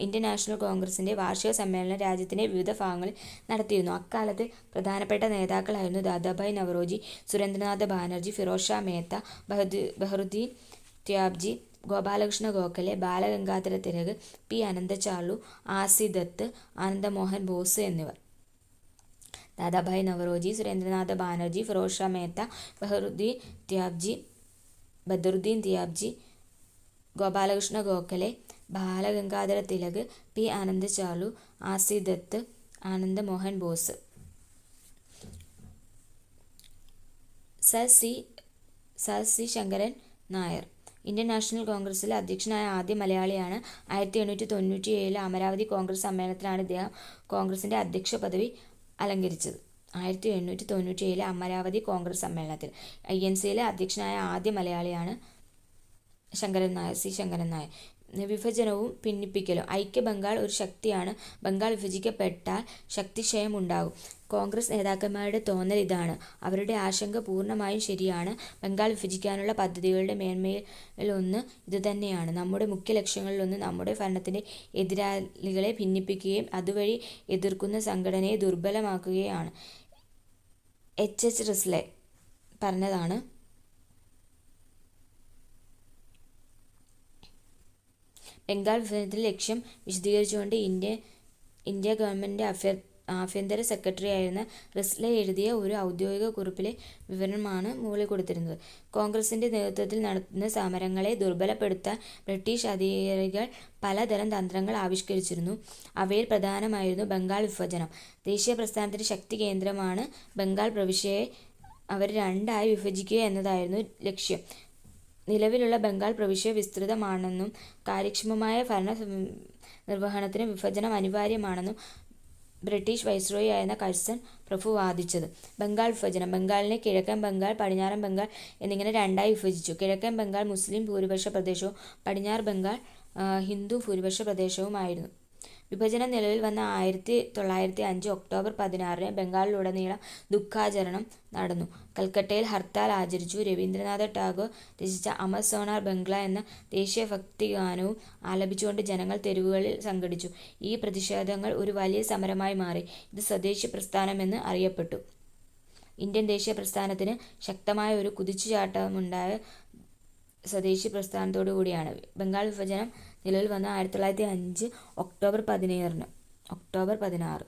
ഇന്ത്യൻ നാഷണൽ കോൺഗ്രസിന്റെ വാർഷിക സമ്മേളനം രാജ്യത്തിന്റെ വിവിധ ഭാഗങ്ങളിൽ നടത്തിയിരുന്നു. അക്കാലത്ത് പ്രധാനപ്പെട്ട നേതാക്കളായിരുന്നു ദാദാഭായ് നവറോജി, സുരേന്ദ്രനാഥ ബാനർജി, ഫിറോസ് ഷാ മേത്ത, ബഹറുദ്ദീൻ ത്യാബ്ജി, ഗോപാലകൃഷ്ണ ഗോഖലെ, ബാലഗംഗാധര തിലക്, പി അനന്തചാർലു, ആസി ദത്ത്, ആനന്ദമോഹൻ ബോസ് എന്നിവർ. Dadabhai Naoroji, Surendranath Banerjee, Pheroze Shah Mehta, Badruddin Tyabji, Gopalakrishna Gokhale, Balagangadhara Tilak, P Anandacharlu, R C Dutt, Anandamohan Bose. Sir C Sankaran Nair Indian national കോൺഗ്രസിലെ അധ്യക്ഷനായ ആദ്യ മലയാളിയാണ്. 1897 അമരാവതി കോൺഗ്രസ് സമ്മേളനത്തിലാണ് ഇദ്ദേഹം കോൺഗ്രസിന്റെ അധ്യക്ഷ പദവി അലങ്കരിച്ചത്. 1897 അമരാവതി കോൺഗ്രസ് സമ്മേളനത്തിൽ INCയിലെ അധ്യക്ഷനായ ആദ്യ മലയാളിയാണ് സി ശങ്കരൻ നായർ. വിഭജനവും ഭിന്നിപ്പിക്കലും. ഐക്യ ബംഗാൾ ഒരു ശക്തിയാണ്. ബംഗാൾ വിഭജിക്കപ്പെട്ടാൽ ശക്തിക്ഷയം ഉണ്ടാകും. കോൺഗ്രസ് നേതാക്കന്മാരുടെ തോന്നൽ ഇതാണ്. അവരുടെ ആശങ്ക പൂർണ്ണമായും ശരിയാണ്. ബംഗാൾ വിഭജിക്കാനുള്ള പദ്ധതികളുടെ മേന്മയിലൊന്ന് ഇതുതന്നെയാണ്. നമ്മുടെ മുഖ്യ ലക്ഷ്യങ്ങളിലൊന്ന് നമ്മുടെ ഭരണത്തിന്റെ എതിരാളികളെ ഭിന്നിപ്പിക്കുകയും അതുവഴി എതിർക്കുന്ന സംഘടനയെ ദുർബലമാക്കുകയാണ്. H. റിസ്ലെ പറഞ്ഞതാണ്. ബംഗാൾ വിഭജനത്തിന്റെ ലക്ഷ്യം വിശദീകരിച്ചുകൊണ്ട് ഇന്ത്യ ഗവൺമെന്റിന്റെ ആഭ്യന്തര സെക്രട്ടറിയായിരുന്ന റിസ്ലെ എഴുതിയ ഒരു ഔദ്യോഗിക കുറിപ്പിലെ വിവരണമാണ് മുകളിൽ കൊടുത്തിരുന്നത്. കോൺഗ്രസിന്റെ നേതൃത്വത്തിൽ നടത്തുന്ന സമരങ്ങളെ ദുർബലപ്പെടുത്താൻ ബ്രിട്ടീഷ് അധികാരികൾ പലതരം തന്ത്രങ്ങൾ ആവിഷ്കരിച്ചിരുന്നു. അവയിൽ പ്രധാനമായിരുന്നു ബംഗാൾ വിഭജനം. ദേശീയ പ്രസ്ഥാനത്തിന്റെ ശക്തി കേന്ദ്രമാണ് ബംഗാൾ പ്രവിശ്യയെ അവർ രണ്ടായി വിഭജിക്കുക എന്നതായിരുന്നു ലക്ഷ്യം. നിലവിലുള്ള ബംഗാൾ പ്രവിശ്യ വിസ്തൃതമാണെന്നും കാര്യക്ഷമമായ ഭരണ നിർവഹണത്തിന് വിഭജനം അനിവാര്യമാണെന്നും ബ്രിട്ടീഷ് വൈസ്രോയി ആയിരുന്ന കഴ്സൺ പ്രഭു വാദിച്ചത്. ബംഗാൾ വിഭജനം. ബംഗാളിനെ കിഴക്കൻ ബംഗാൾ, പടിഞ്ഞാറൻ ബംഗാൾ എന്നിങ്ങനെ രണ്ടായി വിഭജിച്ചു. കിഴക്കൻ ബംഗാൾ മുസ്ലിം ഭൂരിപക്ഷ പ്രദേശവും പടിഞ്ഞാറ് ബംഗാൾ ഹിന്ദു ഭൂരിപക്ഷ പ്രദേശവുമായിരുന്നു. വിഭജനം നിലവിൽ വന്ന 1905 ഒക്ടോബർ 16 ബംഗാളിലുടനീളം ദുഃഖാചരണം നടന്നു. കൽക്കട്ടയിൽ ഹർത്താൽ ആചരിച്ചു. രവീന്ദ്രനാഥ ടാഗോർ രചിച്ച അമർ സോനാർ ബംഗ്ല എന്ന ദേശീയഭക്തി ഗാനവും ആലപിച്ചുകൊണ്ട് ജനങ്ങൾ തെരുവുകളിൽ സംഘടിച്ചു. ഈ പ്രതിഷേധങ്ങൾ ഒരു വലിയ സമരമായി മാറി. ഇത് സ്വദേശി പ്രസ്ഥാനമെന്ന് അറിയപ്പെട്ടു. ഇന്ത്യൻ ദേശീയ പ്രസ്ഥാനത്തിന് ശക്തമായ ഒരു കുതിച്ചുചാട്ടമുണ്ടായ സ്വദേശി പ്രസ്ഥാനത്തോടു കൂടിയാണ്. ബംഗാൾ വിഭജനം നിലവിൽ വന്ന 1905 ഒക്ടോബർ 16.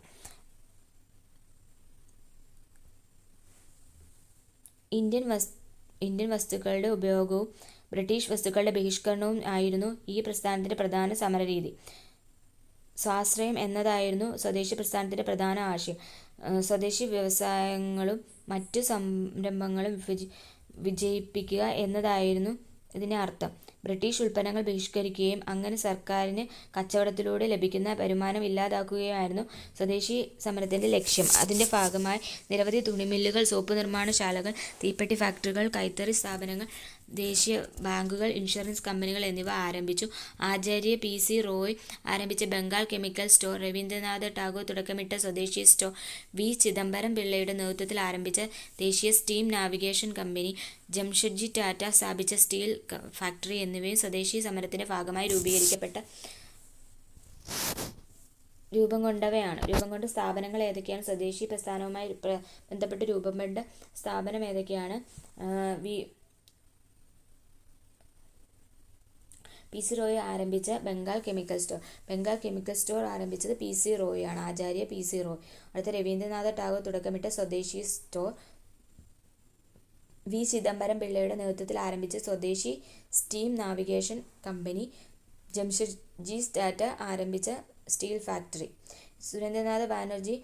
ഇന്ത്യൻ വസ്തുക്കളുടെ ഉപയോഗവും ബ്രിട്ടീഷ് വസ്തുക്കളുടെ ബഹിഷ്കരണവും ആയിരുന്നു ഈ പ്രസ്ഥാനത്തിന്റെ പ്രധാന സമരരീതി. സ്വാശ്രയം എന്നതായിരുന്നു സ്വദേശി പ്രസ്ഥാനത്തിന്റെ പ്രധാന ആശയം. സ്വദേശി വ്യവസായങ്ങളും മറ്റു സംരംഭങ്ങളും വിജയിപ്പിക്കുക എന്നതായിരുന്നു ഇതിന്റെ അർത്ഥം. ബ്രിട്ടീഷ് ഉൽപ്പന്നങ്ങൾ ബഹിഷ്കരിക്കുകയും അങ്ങനെ സർക്കാരിന് കച്ചവടത്തിലൂടെ ലഭിക്കുന്ന വരുമാനം ഇല്ലാതാക്കുകയുമായിരുന്നു സ്വദേശി സമരത്തിന്റെ ലക്ഷ്യം. അതിന്റെ ഭാഗമായി നിരവധി തുണിമില്ലുകൾ, സോപ്പ് നിർമ്മാണശാലകൾ, തീപ്പെട്ടി ഫാക്ടറികൾ, കൈത്തറി സ്ഥാപനങ്ങൾ, ദേശീയ ബാങ്കുകൾ, ഇൻഷുറൻസ് കമ്പനികൾ എന്നിവ ആരംഭിച്ചു. ആചാര്യ പി.സി. റോയ് ആരംഭിച്ച ബംഗാൾ കെമിക്കൽ സ്റ്റോർ, രവീന്ദ്രനാഥ ടാഗോർ തുടക്കമിട്ട സ്വദേശി സ്റ്റോർ, വി. ചിദംബരം പിള്ളയുടെ നേതൃത്വത്തിൽ ആരംഭിച്ച ദേശീയ steam navigation company, Jamsetjee Tata സ്ഥാപിച്ച സ്റ്റീൽ ഫാക്ടറി എന്നിവയും സ്വദേശി സമരത്തിന്റെ ഭാഗമായി രൂപം കൊണ്ട സ്ഥാപനങ്ങൾ ഏതൊക്കെയാണ്? സ്വദേശി പ്രസ്ഥാനവുമായി ബന്ധപ്പെട്ട് രൂപംകൊണ്ട സ്ഥാപനം ഏതൊക്കെയാണ്? പി.സി. റോയ് ആരംഭിച്ച ബംഗാൾ കെമിക്കൽ സ്റ്റോർ ആരംഭിച്ചത് പി.സി. റോയ് ആണ്. ആചാര്യ പി.സി. റോയ്. അടുത്ത രവീന്ദ്രനാഥ ടാഗോർ തുടക്കമിട്ട സ്വദേശി സ്റ്റോർ, വി. ചിദംബരം പിള്ളയുടെ നേതൃത്വത്തിൽ ആരംഭിച്ച സ്വദേശി steam navigation company, Jamsetjee Tata ആരംഭിച്ച സ്റ്റീൽ ഫാക്ടറി. സുരേന്ദ്രനാഥ ബാനർജി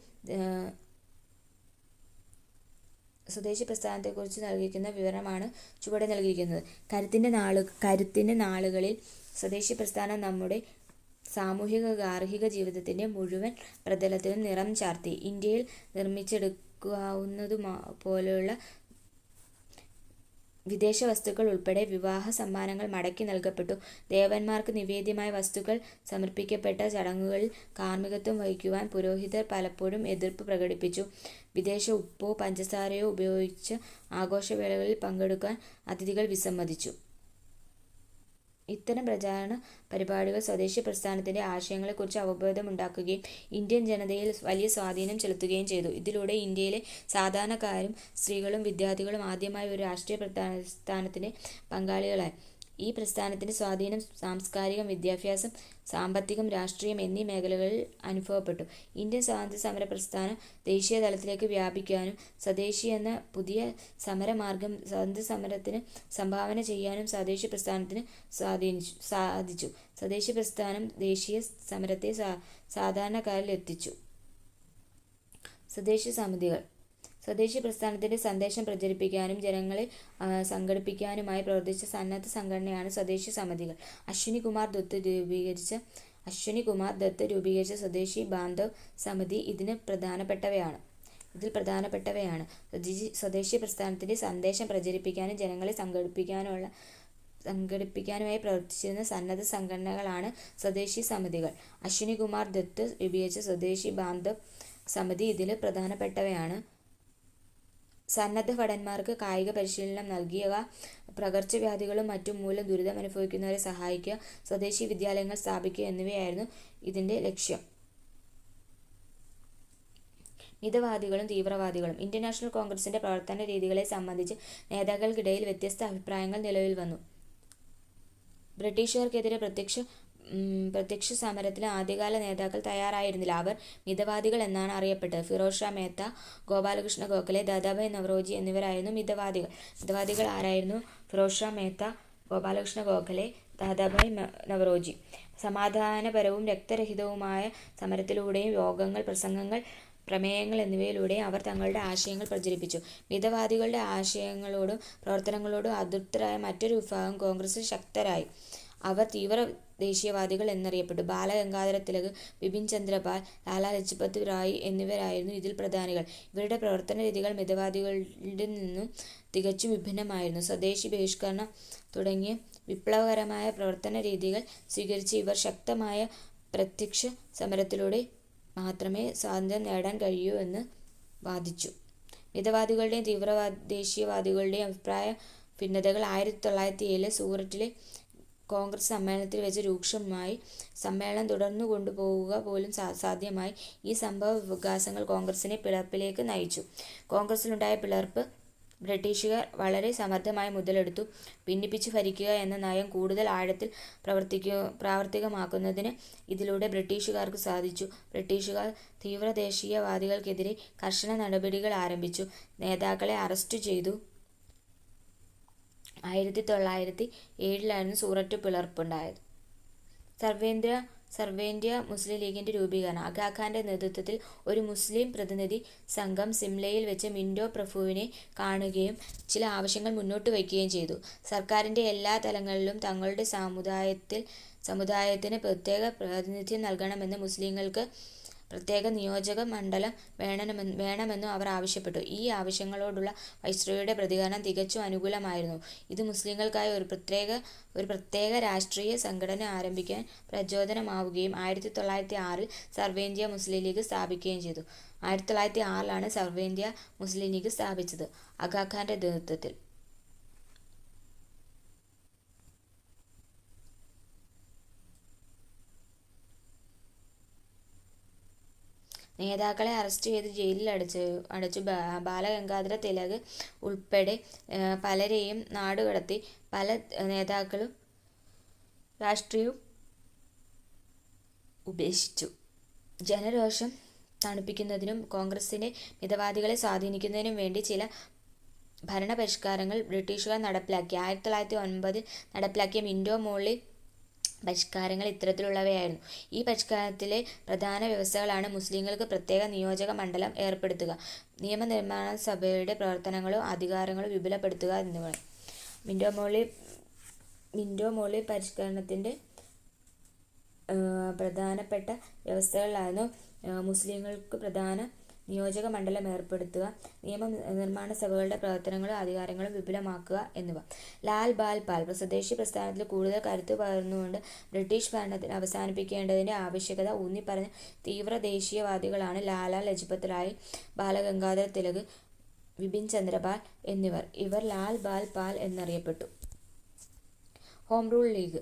സ്വദേശി പ്രസ്ഥാനത്തെക്കുറിച്ച് നൽകിയിരിക്കുന്ന വിവരണമാണ് ചുവടെ നൽകിയിരിക്കുന്നത്. കരുത്തിന്റെ നാളുകളിൽ സ്വദേശി പ്രസ്ഥാനം നമ്മുടെ സാമൂഹിക ഗാർഹിക ജീവിതത്തിന്റെ മുഴുവൻ പ്രതലത്തിലും നിറം ചാർത്തി. ഇന്ത്യയിൽ നിർമ്മിച്ചെടുക്കാവുന്നതുപോലുള്ള വിദേശ വസ്തുക്കൾ ഉൾപ്പെടെ വിവാഹ സമ്മാനങ്ങൾ മടക്കി നൽകപ്പെട്ടു. ദേവന്മാർക്ക് നിവേദ്യമായ വസ്തുക്കൾ സമർപ്പിക്കപ്പെട്ട ചടങ്ങുകളിൽ കാർമ്മികത്വം വഹിക്കുവാൻ പുരോഹിതർ പലപ്പോഴും എതിർപ്പ് പ്രകടിപ്പിച്ചു. വിദേശ ഉപ്പോ പഞ്ചസാരയോ ഉപയോഗിച്ച് ആഘോഷവേളകളിൽ പങ്കെടുക്കാൻ അതിഥികൾ വിസമ്മതിച്ചു. ഇത്തരം പ്രചാരണ പരിപാടികൾ സ്വദേശി പ്രസ്ഥാനത്തിന്റെ ആശയങ്ങളെക്കുറിച്ച് അവബോധമുണ്ടാക്കുകയും ഇന്ത്യൻ ജനതയിൽ വലിയ സ്വാധീനം ചെലുത്തുകയും ചെയ്തു. ഇതിലൂടെ ഇന്ത്യയിലെ സാധാരണക്കാരും സ്ത്രീകളും വിദ്യാർത്ഥികളും ആദ്യമായി ഒരു രാഷ്ട്രീയ പ്രസ്ഥാനത്തിന്റെ പങ്കാളികളായി. ഈ പ്രസ്ഥാനത്തിന്റെ സ്വാധീനം സാംസ്കാരികം, വിദ്യാഭ്യാസം, സാമ്പത്തികം, രാഷ്ട്രീയം എന്നീ മേഖലകളിൽ അനുഭവപ്പെട്ടു. ഇന്ത്യൻ സ്വാതന്ത്ര്യ സമര പ്രസ്ഥാനം ദേശീയ തലത്തിലേക്ക് വ്യാപിക്കാനും സ്വദേശി എന്ന പുതിയ സമരമാർഗം സ്വാതന്ത്ര്യ സമരത്തിന് സംഭാവന ചെയ്യാനും സ്വദേശി പ്രസ്ഥാനത്തിന് സാധിച്ചു. സ്വദേശി പ്രസ്ഥാനം ദേശീയ സമരത്തെ സാധാരണക്കാരിൽ എത്തിച്ചു. സ്വദേശി സമിതികൾ. സ്വദേശി പ്രസ്ഥാനത്തിന്റെ സന്ദേശം പ്രചരിപ്പിക്കാനും ജനങ്ങളെ സംഘടിപ്പിക്കാനുമായി പ്രവർത്തിച്ച സന്നദ്ധ സംഘടനയാണ് സ്വദേശി സമിതികൾ. അശ്വിനി കുമാർ ദത്ത് രൂപീകരിച്ച സ്വദേശി ബാന്ധവ് സമിതി ഇതിൽ പ്രധാനപ്പെട്ടവയാണ്. സ്വദേശി പ്രസ്ഥാനത്തിന്റെ സന്ദേശം പ്രചരിപ്പിക്കാനും ജനങ്ങളെ സംഘടിപ്പിക്കാനുമായി പ്രവർത്തിച്ചിരുന്ന സന്നദ്ധ സംഘടനകളാണ് സ്വദേശി സമിതികൾ. അശ്വിനി കുമാർ ദത്ത് രൂപീകരിച്ച സ്വദേശി ബാന്ധവ് സമിതി ഇതിൽ പ്രധാനപ്പെട്ടവയാണ്. സന്നദ്ധ ഭടന്മാർക്ക് കായിക പരിശീലനം നൽകുക, പകർച്ചവ്യാധികളും മറ്റും മൂലം ദുരിതമനുഭവിക്കുന്നവരെ സഹായിക്കുക, സ്വദേശി വിദ്യാലയങ്ങൾ സ്ഥാപിക്കുക എന്നിവയായിരുന്നു ഇതിന്റെ ലക്ഷ്യം. മിതവാദികളും തീവ്രവാദികളും. ഇന്ത്യൻ നാഷണൽ കോൺഗ്രസിന്റെ പ്രവർത്തന രീതികളെ സംബന്ധിച്ച് നേതാക്കൾക്കിടയിൽ വ്യത്യസ്ത അഭിപ്രായങ്ങൾ നിലവിൽ വന്നു. ബ്രിട്ടീഷുകാർക്കെതിരെ പ്രത്യക്ഷ സമരത്തിന് ആദ്യകാല നേതാക്കൾ തയ്യാറായിരുന്നില്ല. അവർ മിതവാദികൾ എന്നാണ് അറിയപ്പെട്ടത്. ഫിറോസ് ഷാ മേത്ത, ഗോപാലകൃഷ്ണ ഗോഖലെ, ദാദാഭായ് നവറോജി എന്നിവരായിരുന്നു മിതവാദികൾ. മിതവാദികൾ ആരായിരുന്നു? ഫിറോസ് ഷാ മേത്ത, ഗോപാലകൃഷ്ണ ഗോഖലെ, ദാദാഭായ് നവറോജി. സമാധാനപരവും രക്തരഹിതവുമായ സമരത്തിലൂടെയും യോഗങ്ങൾ, പ്രസംഗങ്ങൾ, പ്രമേയങ്ങൾ എന്നിവയിലൂടെയും അവർ തങ്ങളുടെ ആശയങ്ങൾ പ്രചരിപ്പിച്ചു. മിതവാദികളുടെ ആശയങ്ങളോടും പ്രവർത്തനങ്ങളോടും അതൃപ്തരായ മറ്റൊരു വിഭാഗം കോൺഗ്രസിൽ ശക്തരായി. അവർ തീവ്ര ദേശീയവാദികൾ എന്നറിയപ്പെട്ടു. ബാലഗംഗാധര തിലക്, ബിപിൻ ചന്ദ്രപാൽ, ലാലാ ലജ്പത് റായ് എന്നിവരായിരുന്നു ഇതിൽ പ്രധാനികൾ. ഇവരുടെ പ്രവർത്തന രീതികൾ മിതവാദികളുടെ നിന്നും തികച്ചും വിഭിന്നമായിരുന്നു. സ്വദേശി ബഹിഷ്കരണം തുടങ്ങിയ വിപ്ലവകരമായ പ്രവർത്തന രീതികൾ സ്വീകരിച്ച ഇവർ ശക്തമായ പ്രത്യക്ഷ സമരത്തിലൂടെ മാത്രമേ സ്വാതന്ത്ര്യം നേടാൻ കഴിയൂ എന്ന് വാദിച്ചു. മിതവാദികളുടെയും തീവ്ര ദേശീയവാദികളുടെയും അഭിപ്രായ ഭിന്നതകൾ 1907 സൂററ്റിലെ കോൺഗ്രസ് സമ്മേളനത്തിൽ വെച്ച് രൂക്ഷമായി. സമ്മേളനം തുടർന്നു കൊണ്ടുപോവുക പോലും സാധ്യമായി. ഈ സംഭവ വികാസങ്ങൾ കോൺഗ്രസിനെ പിളർപ്പിലേക്ക് നയിച്ചു. കോൺഗ്രസിലുണ്ടായ പിളർപ്പ് ബ്രിട്ടീഷുകാർ വളരെ സമർത്ഥമായി മുതലെടുത്തു. ഭിന്നിപ്പിച്ചു ഭരിക്കുക എന്ന നയം കൂടുതൽ ആഴത്തിൽ പ്രാവർത്തികമാക്കുന്നതിന് ഇതിലൂടെ ബ്രിട്ടീഷുകാർക്ക് സാധിച്ചു. ബ്രിട്ടീഷുകാർ തീവ്രദേശീയവാദികൾക്കെതിരെ കർശന നടപടികൾ ആരംഭിച്ചു. നേതാക്കളെ അറസ്റ്റു ചെയ്തു. 1907 സൂററ്റ് പിളർപ്പുണ്ടായത്. സർവേന്ത്യ മുസ്ലിം ലീഗിന്റെ രൂപീകരണം. അഗാഖാന്റെ നേതൃത്വത്തിൽ ഒരു മുസ്ലിം പ്രതിനിധി സംഘം സിംലയിൽ വെച്ച് മിന്റോ പ്രഭുവിനെ കാണുകയും ചില ആവശ്യങ്ങൾ മുന്നോട്ട് വയ്ക്കുകയും ചെയ്തു. സർക്കാരിന്റെ എല്ലാ തലങ്ങളിലും തങ്ങളുടെ സമുദായത്തിന് പ്രത്യേക പ്രാതിനിധ്യം നൽകണമെന്നും മുസ്ലിങ്ങൾക്ക് പ്രത്യേക നിയോജക മണ്ഡലം വേണമെന്നും അവർ ആവശ്യപ്പെട്ടു. ഈ ആവശ്യങ്ങളോടുള്ള വൈസ്രോയിയുടെ പ്രതികരണം തികച്ചും അനുകൂലമായിരുന്നു. ഇത് മുസ്ലിങ്ങൾക്കായി ഒരു പ്രത്യേക രാഷ്ട്രീയ സംഘടന ആരംഭിക്കാൻ പ്രചോദനമാവുകയും 1906 സർവേന്ത്യ മുസ്ലിം ലീഗ് സ്ഥാപിക്കുകയും ചെയ്തു. 1906 സർവേന്ത്യ മുസ്ലിം ലീഗ് സ്ഥാപിച്ചത് അഗാഖാന്റെ നേതൃത്വത്തിൽ. നേതാക്കളെ അറസ്റ്റ് ചെയ്ത് ജയിലിൽ അടച്ചു. ബാലഗംഗാധര തിലക് ഉൾപ്പെടെ പലരെയും നാടുകടത്തി. പല നേതാക്കളും രാഷ്ട്രീയം ഉപേക്ഷിച്ചു. ജനരോഷം തണുപ്പിക്കുന്നതിനും കോൺഗ്രസിന്റെ മിതവാദികളെ സ്വാധീനിക്കുന്നതിനും വേണ്ടി ചില ഭരണപരിഷ്കാരങ്ങൾ ബ്രിട്ടീഷുകാർ നടപ്പിലാക്കി. 1909 നടപ്പിലാക്കിയ മിന്റോ മോർലി പരിഷ്കാരങ്ങൾ ഇത്തരത്തിലുള്ളവയായിരുന്നു. ഈ പരിഷ്കാരത്തിലെ പ്രധാന വ്യവസ്ഥകളാണ് മുസ്ലിങ്ങൾക്ക് പ്രത്യേക നിയോജക മണ്ഡലം ഏർപ്പെടുത്തുക, നിയമനിർമ്മാണ സഭയുടെ പ്രവർത്തനങ്ങളും അധികാരങ്ങളും വിപുലപ്പെടുത്തുക എന്നിവ. മിന്റോ മോർലി പരിഷ്കരണത്തിന്റെ പ്രധാനപ്പെട്ട വ്യവസ്ഥകളായിരുന്നു മുസ്ലിങ്ങൾക്ക് പ്രധാന നിയോജക മണ്ഡലം ഏർപ്പെടുത്തുക, നിയമനിർമ്മാണ സഭകളുടെ പ്രവർത്തനങ്ങളും അധികാരങ്ങളും വിപുലമാക്കുക എന്നിവ. ലാൽ ബാൽ പാൽ സ്വദേശി പ്രസ്ഥാനത്തിൽ കൂടുതൽ കരുത്തു പകർന്നുകൊണ്ട് ബ്രിട്ടീഷ് ഭരണത്തിന് അവസാനിപ്പിക്കേണ്ടതിന്റെ ആവശ്യകത ഊന്നിപ്പറഞ്ഞ തീവ്ര ദേശീയവാദികളാണ് ലാലാ ലജ്പത് റായ്, ബാലഗംഗാധര തിലക്, ബിപിൻ ചന്ദ്രപാൽ എന്നിവർ. ഇവർ ലാൽ ബാൽ പാൽ എന്നറിയപ്പെട്ടു. ഹോം റൂൾ ലീഗ്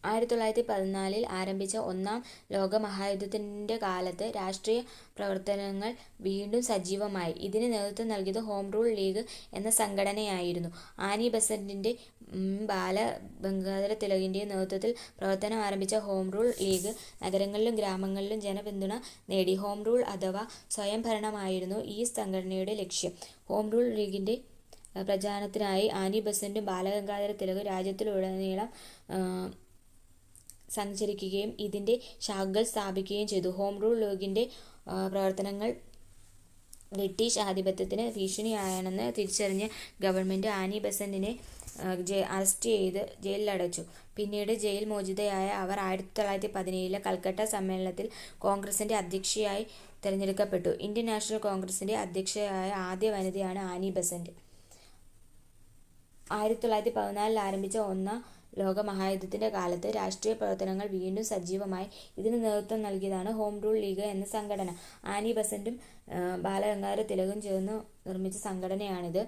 1914 ആരംഭിച്ച ഒന്നാം ലോകമഹായുദ്ധത്തിന്റെ കാലത്ത് രാഷ്ട്രീയ പ്രവർത്തനങ്ങൾ വീണ്ടും സജീവമായി. ഇതിന് നേതൃത്വം നൽകിയത് ഹോം റൂൾ ലീഗ് എന്ന സംഘടനയായിരുന്നു. ആനി ബസന്റിന്റെ ബാലഗംഗാധര തിലകിന്റെയും നേതൃത്വത്തിൽ പ്രവർത്തനം ആരംഭിച്ച ഹോം റൂൾ ലീഗ് നഗരങ്ങളിലും ഗ്രാമങ്ങളിലും ജനപിന്തുണ നേടി. ഹോം റൂൾ അഥവാ സ്വയംഭരണമായിരുന്നു ഈ സംഘടനയുടെ ലക്ഷ്യം. ഹോം റൂൾ ലീഗിന്റെ പ്രചാരണത്തിനായി ആനി ബസന്റും ബാലഗംഗാധര തിലകും രാജ്യത്തുടനീളം സഞ്ചരിക്കുകയും ഇതിന്റെ ശാഖകൾ സ്ഥാപിക്കുകയും ചെയ്തു. ഹോം റൂൾ ലീഗിന്റെ പ്രവർത്തനങ്ങൾ ബ്രിട്ടീഷ് ആധിപത്യത്തിന് ഭീഷണിയാണെന്ന് തിരിച്ചറിഞ്ഞ ഗവൺമെന്റ് ആനി ബസന്റിനെ അറസ്റ്റ് ചെയ്ത് ജയിലിലടച്ചു. പിന്നീട് ജയിൽ മോചിതയായ അവർ 1917 കൽക്കട്ട സമ്മേളനത്തിൽ കോൺഗ്രസിന്റെ അധ്യക്ഷയായി തെരഞ്ഞെടുക്കപ്പെട്ടു. ഇന്ത്യൻ നാഷണൽ കോൺഗ്രസിന്റെ അധ്യക്ഷയായ ആദ്യ വനിതയാണ് ആനി ബസന്റ്. 1914 ആരംഭിച്ച ഒന്നാം ലോകമഹായുദ്ധത്തിന്റെ കാലത്ത് രാഷ്ട്രീയ പ്രവർത്തനങ്ങൾ വീണ്ടും സജീവമായി. ഇതിന് നേതൃത്വം നൽകിയതാണ് ഹോം റൂൾ ലീഗ് എന്ന സംഘടന. ആനി ബസന്റും ബാലഗംഗാധര തിലകും ചേർന്ന് നിർമ്മിച്ച സംഘടനയാണിത്.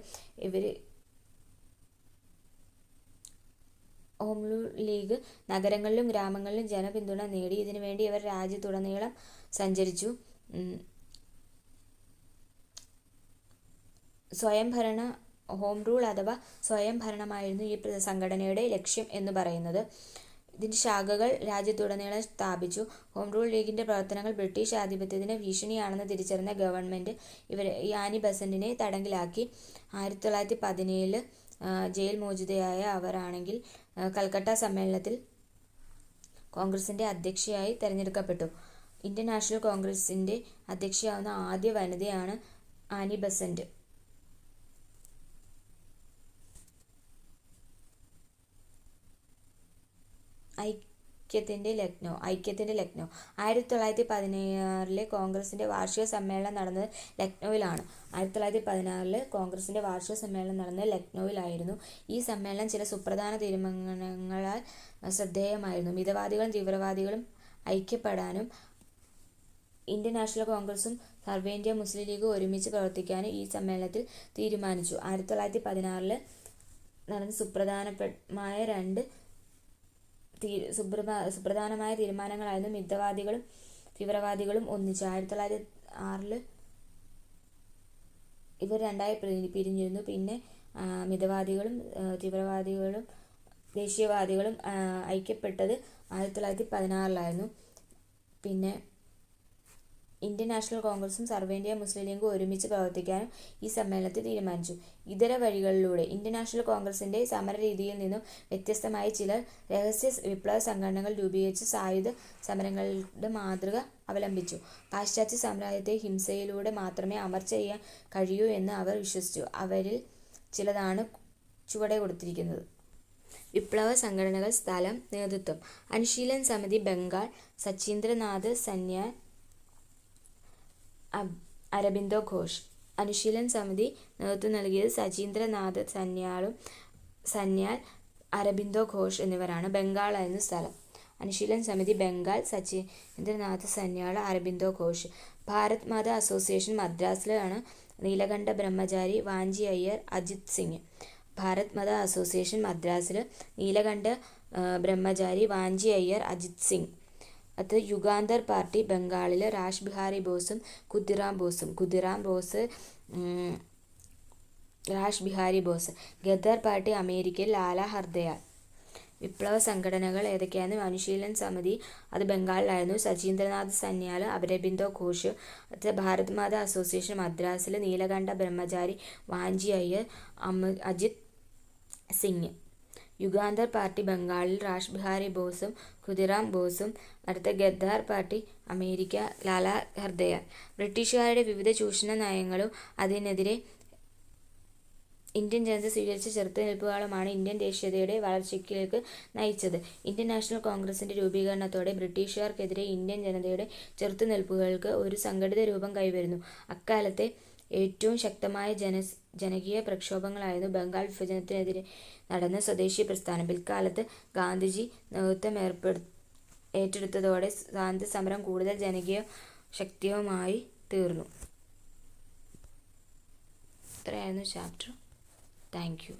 ഹോം റൂൾ ലീഗ് നഗരങ്ങളിലും ഗ്രാമങ്ങളിലും ജനപിന്തുണ നേടി. ഇതിനുവേണ്ടി ഇവർ രാജ്യത്തുടനീളം സഞ്ചരിച്ചു. ഹോം റൂൾ അഥവാ സ്വയം ഭരണമായിരുന്നു ഈ സംഘടനയുടെ ലക്ഷ്യം എന്ന് പറയുന്നത്. ഇതിന്റെ ശാഖകൾ രാജ്യത്തുടനീളം സ്ഥാപിച്ചു. ഹോം റൂൾ ലീഗിന്റെ പ്രവർത്തനങ്ങൾ ബ്രിട്ടീഷ് ആധിപത്യത്തിന് ഭീഷണിയാണെന്ന് തിരിച്ചറിഞ്ഞ ഗവൺമെന്റ് ആനി ബസന്റിനെ തടങ്കിലാക്കി. 1917 ജയിൽ മോചിതയായ അവരാണെങ്കിൽ കൽക്കട്ട സമ്മേളനത്തിൽ കോൺഗ്രസിന്റെ അധ്യക്ഷയായി തെരഞ്ഞെടുക്കപ്പെട്ടു. ഇന്ത്യൻ നാഷണൽ കോൺഗ്രസിന്റെ അധ്യക്ഷയാവുന്ന ആദ്യ വനിതയാണ് ആനി ബസന്റ്. ഐക്യത്തിന്റെ ലക്നൗ 1916 കോൺഗ്രസിന്റെ വാർഷിക സമ്മേളനം നടന്നത് ലക്നൌവിലാണ്. 1916 കോൺഗ്രസിന്റെ വാർഷിക സമ്മേളനം നടന്നത് ലക്നൌവിലായിരുന്നു. ഈ സമ്മേളനം ചില സുപ്രധാന തീരുമാനങ്ങളാൽ ശ്രദ്ധേയമായിരുന്നു. മിതവാദികളും തീവ്രവാദികളും ഐക്യപ്പെടാനും ഇന്ത്യൻ നാഷണൽ കോൺഗ്രസും സർവേന്ത്യ മുസ്ലിം ലീഗും ഒരുമിച്ച് പ്രവർത്തിക്കാനും ഈ സമ്മേളനത്തിൽ തീരുമാനിച്ചു. 1916 നടന്ന സുപ്രധാനമായ തീരുമാനങ്ങളായിരുന്നു മിതവാദികളും തീവ്രവാദികളും ഒന്നിച്ച്. 1906 ഇവർ രണ്ടായി പിരിഞ്ഞിരുന്നു. പിന്നെ മിതവാദികളും തീവ്രവാദികളും ദേശീയവാദികളും ഐക്യപ്പെട്ടത് 1916 പിന്നെ ഇന്ത്യൻ നാഷണൽ കോൺഗ്രസും സർവ്വ മുസ്ലിം ലീഗും ഒരുമിച്ച് പ്രവർത്തിക്കാനും ഈ സമ്മേളനത്തിൽ തീരുമാനിച്ചു. ഇതര വഴികളിലൂടെ ഇന്ത്യൻ നാഷണൽ കോൺഗ്രസിന്റെ സമരരീതിയിൽ നിന്നും വ്യത്യസ്തമായി ചിലർ രഹസ്യ വിപ്ലവ സംഘടനകൾ രൂപീകരിച്ച് സായുധ സമരങ്ങളുടെ മാതൃക അവലംബിച്ചു. പാശ്ചാത്യ സാമ്രാജ്യത്തെ ഹിംസയിലൂടെ മാത്രമേ അമർച്ച ചെയ്യാൻ കഴിയൂ എന്ന് അവർ വിശ്വസിച്ചു. അവരിൽ ചിലതാണ് ചുവടെ കൊടുത്തിരിക്കുന്നത്. വിപ്ലവ സംഘടനകൾ. സ്ഥലം. നേതൃത്വം. അനുശീലൻ സമിതി, ബംഗാൾ. സച്ചീന്ദ്രനാഥ് സന്യാൽ, അരബിന്ദോ ഘോഷ്. അനുശീലൻ സമിതി നേതൃത്വം നൽകിയത് സച്ചീന്ദ്രനാഥ് സന്യാൽ, അരബിന്ദോ ഘോഷ് എന്നിവരാണ്. ബംഗാളായിരുന്നു സ്ഥലം. അനുശീലൻ സമിതി, ബംഗാൾ. സച്ചീന്ദ്രനാഥ് സന്യാൽ, അരബിന്ദോ ഘോഷ്. ഭാരത് മാതാ അസോസിയേഷൻ മദ്രാസിലാണ്. നീലകണ്ഠ ബ്രഹ്മചാരി, വാഞ്ചി അയ്യർ, അജിത് സിംഗ്. ഭാരത് മാതാ അസോസിയേഷൻ മദ്രാസിൽ നീലകണ്ഠ ബ്രഹ്മചാരി, വാഞ്ചി അയ്യർ, അജിത് സിംഗ്. അത് യുഗാന്തർ പാർട്ടി ബംഗാളിൽ രാഷ് ബിഹാരി ബോസും ഖുദിറാം ബോസ്, രാഷ് ബിഹാരി ബോസ്. ഗദർ പാർട്ടി അമേരിക്കയിൽ ലാല ഹർദയാൽ. വിപ്ലവ സംഘടനകൾ ഏതൊക്കെയാണ്? അനുശീലൻ സമിതി, അത് ബംഗാളിലായിരുന്നു. സച്ചീന്ദ്രനാഥ് സന്യാൽ, അരബിന്ദോ ഘോഷ്. അത് ഭാരത് മാതാ അസോസിയേഷൻ മദ്രാസിൽ നീലകണ്ഠ ബ്രഹ്മചാരി, വാഞ്ചി അയ്യർ, അജിത് സിംഗ്. യുഗാന്തർ പാർട്ടി ബംഗാളിൽ രാഷ് ബിഹാരി ബോസും ഖുദിറാം ബോസും. അടുത്ത ഗദ്ദാർ പാർട്ടി അമേരിക്ക, ലാല ഹർദയാൽ. ബ്രിട്ടീഷുകാരുടെ വിവിധ ചൂഷണ നയങ്ങളും അതിനെതിരെ ഇന്ത്യൻ ജനത സ്വീകരിച്ച ചെറുത്തുനിൽപ്പുകളുമാണ് ഇന്ത്യൻ ദേശീയതയുടെ വളർച്ചയ്ക്ക് നയിച്ചത്. ഇന്ത്യൻ നാഷണൽ കോൺഗ്രസിന്റെ രൂപീകരണത്തോടെ ബ്രിട്ടീഷുകാർക്കെതിരെ ഇന്ത്യൻ ജനതയുടെ ചെറുത്തുനിൽപ്പുകൾക്ക് ഒരു സംഘടിത രൂപം കൈവരുന്നു. അക്കാലത്തെ ഏറ്റവും ശക്തമായ ജനകീയ പ്രക്ഷോഭങ്ങളായിരുന്നു ബംഗാൾ വിഭജനത്തിനെതിരെ നടന്ന സ്വദേശി പ്രസ്ഥാനം. പിൽക്കാലത്ത് ഗാന്ധിജി നേതൃത്വം ഏറ്റെടുത്തതോടെ സ്വാതന്ത്ര്യ സമരം കൂടുതൽ ജനകീയ ശക്തിയുമായി തീർന്നു. ഇത്രയായിരുന്നു ചാപ്റ്റർ. Thank you.